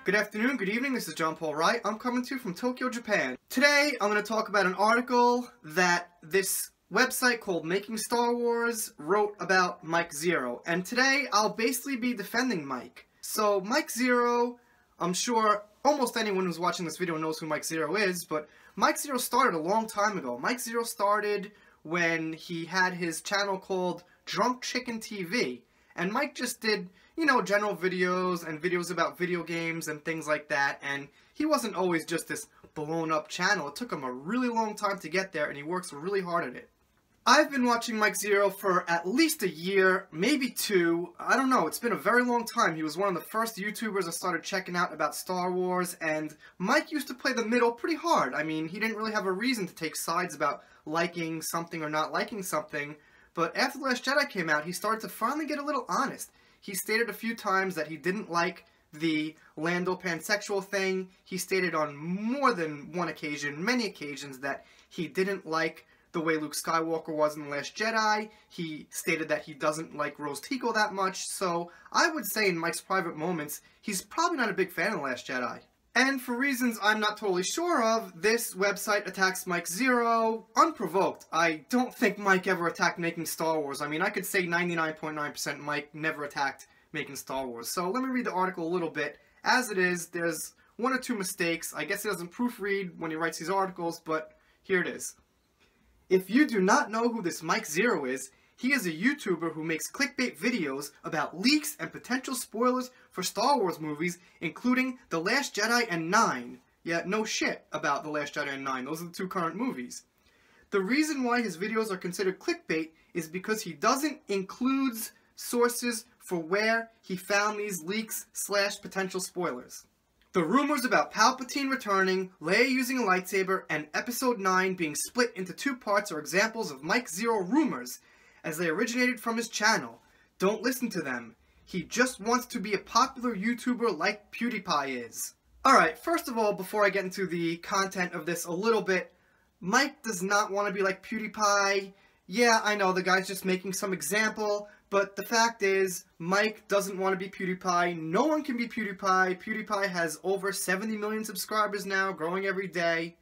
Good afternoon, good evening, this is John Paul Wright. I'm coming to you from Tokyo, Japan. Today, I'm going to talk about an article that this website called Making Star Wars wrote about Mike Zeroh. And today, I'll basically be defending Mike. So, Mike Zeroh, I'm sure almost anyone who's watching this video knows who Mike Zeroh is, but Mike Zeroh started a long time ago. Mike Zeroh started when he had his channel called Drunk Chicken TV. And Mike just did, you know, general videos and videos about video games and things like that. And he wasn't always just this blown up channel. It took him a really long time to get there, and he works really hard at it. I've been watching Mike Zeroh for at least a year, maybe two. I don't know, it's been a very long time. He was one of the first YouTubers I started checking out about Star Wars, and Mike used to play the middle pretty hard. I mean, he didn't really have a reason to take sides about liking something or not liking something. But after The Last Jedi came out, he started to finally get a little honest. He stated a few times that he didn't like the Lando pansexual thing. He stated on more than one occasion, many occasions, that he didn't like the way Luke Skywalker was in The Last Jedi. He stated that he doesn't like Rose Tico that much. So I would say in Mike's private moments, he's probably not a big fan of The Last Jedi. And for reasons I'm not totally sure of, this website attacks Mike Zeroh unprovoked. I don't think Mike ever attacked Making Star Wars. I mean, I could say 99.9% Mike never attacked Making Star Wars. So let me read the article a little bit. As it is, there's one or two mistakes. I guess he doesn't proofread when he writes these articles, but here it is. If you do not know who this Mike Zeroh is, he is a YouTuber who makes clickbait videos about leaks and potential spoilers for Star Wars movies, including The Last Jedi and 9. Yeah, no shit about The Last Jedi and 9. Those are the two current movies. The reason why his videos are considered clickbait is because he doesn't include sources for where he found these leaks / potential spoilers. The rumors about Palpatine returning, Leia using a lightsaber, and Episode 9 being split into two parts are examples of Mike Zeroh rumors, as they originated from his channel. Don't listen to them. He just wants to be a popular YouTuber like PewDiePie is. Alright, first of all, before I get into the content of this a little bit, Mike does not want to be like PewDiePie. Yeah, I know, the guy's just making some example, but the fact is, Mike doesn't want to be PewDiePie. No one can be PewDiePie. PewDiePie has over 70 million subscribers now, growing every day.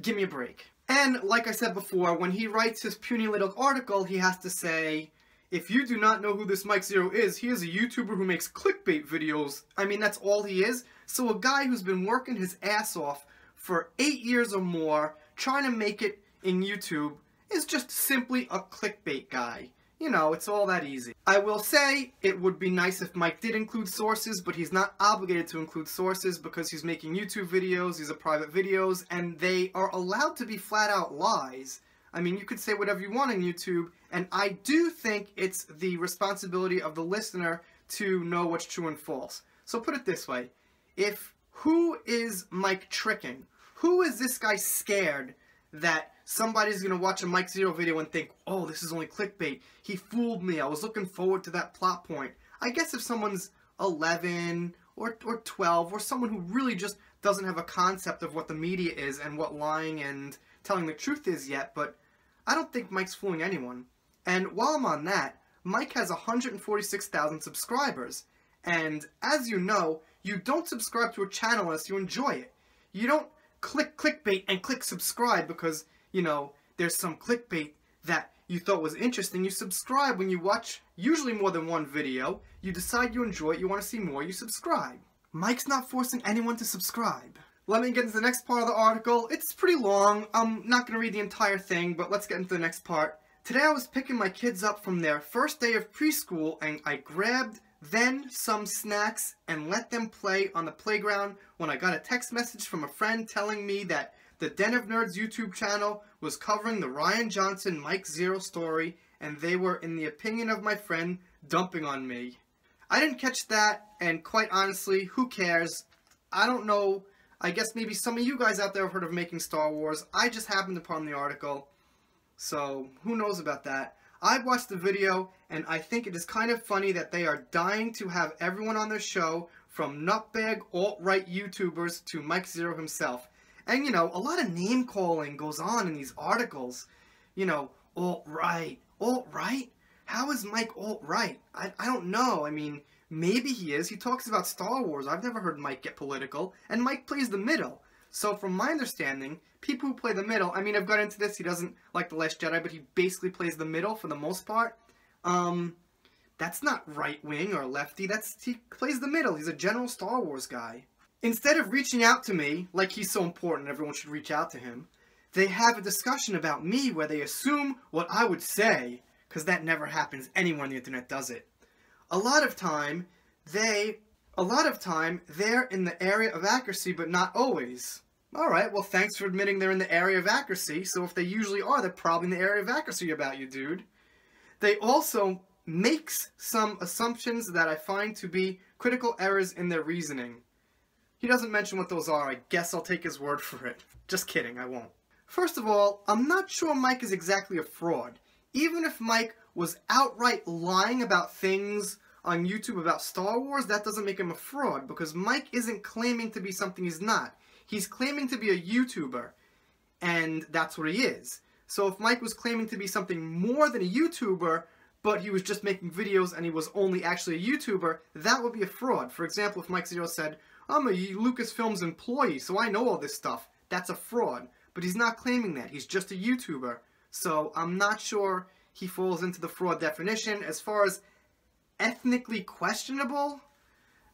Give me a break. And, like I said before, when he writes his puny little article, he has to say, if you do not know who this Mike Zeroh is, he is a YouTuber who makes clickbait videos. I mean, that's all he is. So a guy who's been working his ass off for 8 years or more, trying to make it in YouTube, is just simply a clickbait guy. You know, it's all that easy. I will say, it would be nice if Mike did include sources, but he's not obligated to include sources because he's making YouTube videos, these are private videos, and they are allowed to be flat out lies. I mean, you could say whatever you want on YouTube, and I do think it's the responsibility of the listener to know what's true and false. So put it this way, who is Mike tricking? Who is this guy scared that somebody's going to watch a Mike Zeroh video and think, oh, this is only clickbait. He fooled me. I was looking forward to that plot point. I guess if someone's 11 or 12 or someone who really just doesn't have a concept of what the media is and what lying and telling the truth is yet, but I don't think Mike's fooling anyone. And while I'm on that, Mike has 146,000 subscribers. And as you know, you don't subscribe to a channel unless you enjoy it. You don't click clickbait and click subscribe because, you know, there's some clickbait that you thought was interesting. You subscribe when you watch usually more than one video. You decide you enjoy it, you want to see more, you subscribe. Mike's not forcing anyone to subscribe. Let me get into the next part of the article. It's pretty long. I'm not going to read the entire thing, but let's get into the next part. Today I was picking my kids up from their first day of preschool, and I grabbed then some snacks and let them play on the playground when I got a text message from a friend telling me that the Den of Nerds YouTube channel was covering the Rian Johnson Mike Zeroh story, and they were, in the opinion of my friend, dumping on me. I didn't catch that, and quite honestly, who cares? I don't know. I guess maybe some of you guys out there have heard of Making Star Wars. I just happened upon the article, so who knows about that. I watched the video, and I think it is kind of funny that they are dying to have everyone on their show, from nutbag alt-right YouTubers to Mike Zeroh himself. And, you know, a lot of name-calling goes on in these articles. You know, alt-right, alt-right? How is Mike alt-right? I don't know. I mean, maybe he is. He talks about Star Wars. I've never heard Mike get political. And Mike plays the middle. So from my understanding, people who play the middle, I mean, I've got into this. He doesn't like The Last Jedi, but he basically plays the middle for the most part. That's not right-wing or lefty. He plays the middle. He's a general Star Wars guy. Instead of reaching out to me, like he's so important, everyone should reach out to him, they have a discussion about me where they assume what I would say, because that never happens anywhere on the internet does it. A lot of time, they're in the area of accuracy, but not always. Alright, well thanks for admitting they're in the area of accuracy, so if they usually are, they're probably in the area of accuracy about you, dude. They also makes some assumptions that I find to be critical errors in their reasoning. He doesn't mention what those are. I guess I'll take his word for it. Just kidding, I won't. First of all, I'm not sure Mike is exactly a fraud. Even if Mike was outright lying about things on YouTube about Star Wars, that doesn't make him a fraud, because Mike isn't claiming to be something he's not. He's claiming to be a YouTuber, and that's what he is. So if Mike was claiming to be something more than a YouTuber, but he was just making videos and he was only actually a YouTuber, that would be a fraud. For example, if Mike Zeroh said, I'm a Lucasfilm's employee, so I know all this stuff, that's a fraud. But he's not claiming that. He's just a YouTuber. So I'm not sure he falls into the fraud definition. As far as ethnically questionable,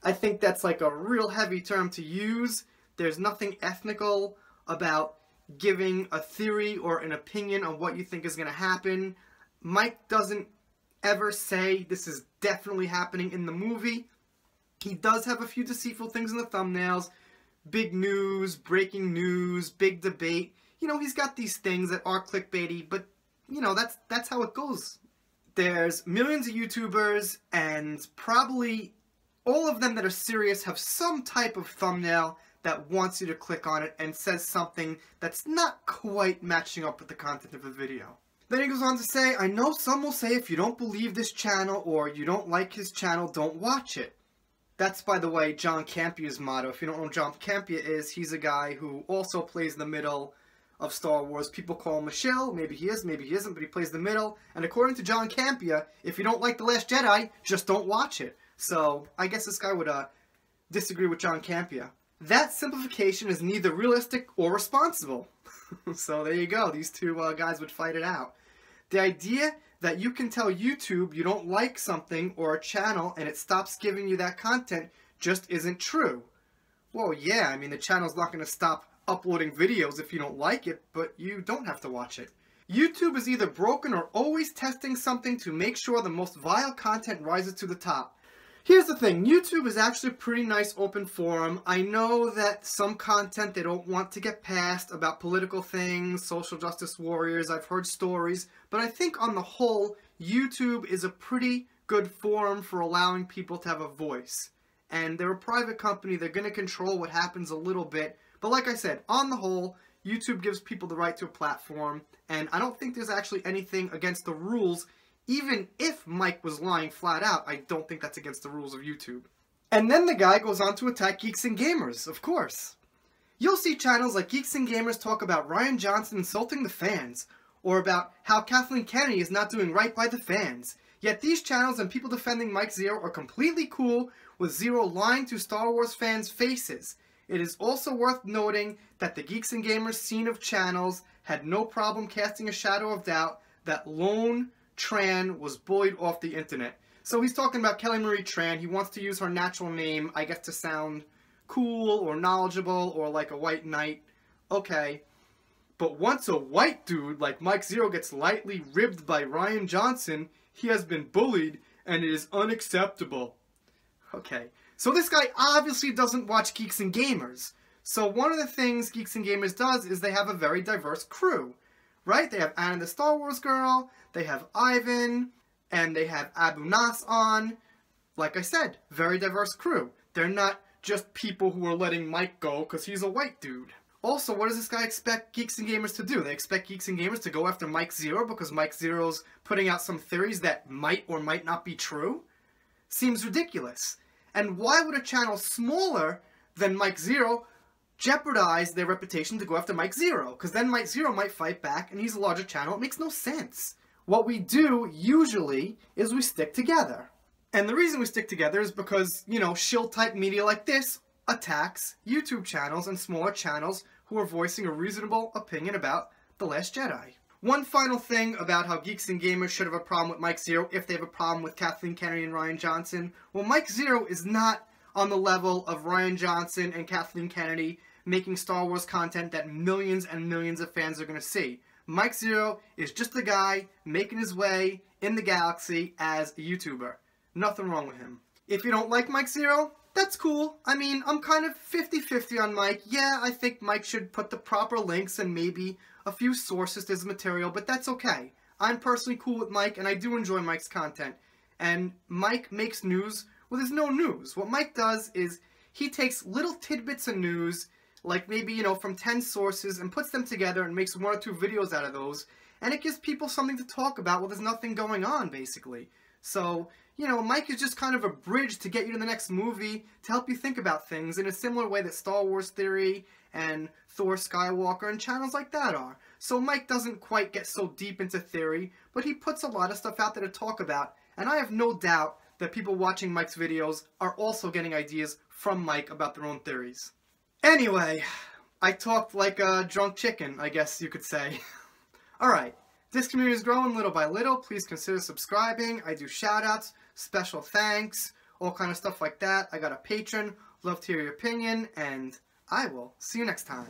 I think that's like a real heavy term to use. There's nothing ethnical about giving a theory or an opinion on what you think is going to happen. Mike doesn't ever say this is definitely happening in the movie. He does have a few deceitful things in the thumbnails. Big news, breaking news, big debate. You know, he's got these things that are clickbaity, but, you know, that's how it goes. There's millions of YouTubers, and probably all of them that are serious have some type of thumbnail that wants you to click on it and says something that's not quite matching up with the content of the video. Then he goes on to say, I know some will say if you don't believe this channel or you don't like his channel, don't watch it. That's, by the way, John Campia's motto. If you don't know who John Campia is, he's a guy who also plays the middle of Star Wars. People call him a shill. Maybe he is, maybe he isn't, but he plays the middle. And according to John Campia, if you don't like The Last Jedi, just don't watch it. So, I guess this guy would disagree with John Campia. That simplification is neither realistic or responsible. So there you go. These two guys would fight it out. The idea that you can tell YouTube you don't like something or a channel and it stops giving you that content just isn't true. Well, yeah, I mean, the channel's not going to stop uploading videos if you don't like it, but you don't have to watch it. YouTube is either broken or always testing something to make sure the most vile content rises to the top. Here's the thing, YouTube is actually a pretty nice open forum. I know that some content they don't want to get past about political things, social justice warriors, I've heard stories, but I think on the whole, YouTube is a pretty good forum for allowing people to have a voice. And they're a private company, they're going to control what happens a little bit, but like I said, on the whole, YouTube gives people the right to a platform, and I don't think there's actually anything against the rules. Even if Mike was lying flat out, I don't think that's against the rules of YouTube. And then the guy goes on to attack Geeks and Gamers, of course. You'll see channels like Geeks and Gamers talk about Rian Johnson insulting the fans, or about how Kathleen Kennedy is not doing right by the fans. Yet these channels and people defending Mike Zeroh are completely cool with Zeroh lying to Star Wars fans' faces. It is also worth noting that the Geeks and Gamers scene of channels had no problem casting a shadow of doubt that Lone Tran was bullied off the internet. So he's talking about Kelly Marie Tran. He wants to use her natural name, I guess, to sound cool or knowledgeable or like a white knight. Okay. But once a white dude like Mike Zeroh gets lightly ribbed by Rian Johnson, he has been bullied and it is unacceptable. Okay. So this guy obviously doesn't watch Geeks and Gamers. So one of the things Geeks and Gamers does is they have a very diverse crew. Right? They have Anna the Star Wars girl, they have Ivan, and they have Abu Nas on. Like I said, very diverse crew. They're not just people who are letting Mike go because he's a white dude. Also, what does this guy expect Geeks and Gamers to do? They expect Geeks and Gamers to go after Mike Zeroh because Mike Zeroh's putting out some theories that might or might not be true? Seems ridiculous. And why would a channel smaller than Mike Zeroh jeopardize their reputation to go after Mike Zeroh? Because then Mike Zeroh might fight back and he's a larger channel. It makes no sense. what we do usually is we stick together. And the reason we stick together is because, you know, shill-type media like this attacks YouTube channels and smaller channels who are voicing a reasonable opinion about The Last Jedi. One final thing about how Geeks and Gamers should have a problem with Mike Zeroh if they have a problem with Kathleen Kennedy and Rian Johnson. Well, Mike Zeroh is not on the level of Rian Johnson and Kathleen Kennedy making Star Wars content that millions and millions of fans are going to see. Mike Zeroh is just a guy making his way in the galaxy as a YouTuber. Nothing wrong with him. If you don't like Mike Zeroh, that's cool. I mean, I'm kind of 50-50 on Mike. Yeah, I think Mike should put the proper links and maybe a few sources to his material, but that's okay. I'm personally cool with Mike, and I do enjoy Mike's content. And Mike makes news where there's no news. What Mike does is he takes little tidbits of news, like maybe, you know, from 10 sources, and puts them together and makes 1 or 2 videos out of those, and it gives people something to talk about when there's nothing going on, basically. So, you know, Mike is just kind of a bridge to get you to the next movie, to help you think about things in a similar way that Star Wars Theory and Thor Skywalker and channels like that are. So Mike doesn't quite get so deep into theory, but he puts a lot of stuff out there to talk about, and I have no doubt that people watching Mike's videos are also getting ideas from Mike about their own theories. Anyway, I talked like a drunk chicken, I guess you could say. Alright, this community is growing little by little. Please consider subscribing. I do shoutouts, special thanks, all kind of stuff like that. I got a patron. Love to hear your opinion, and I will see you next time.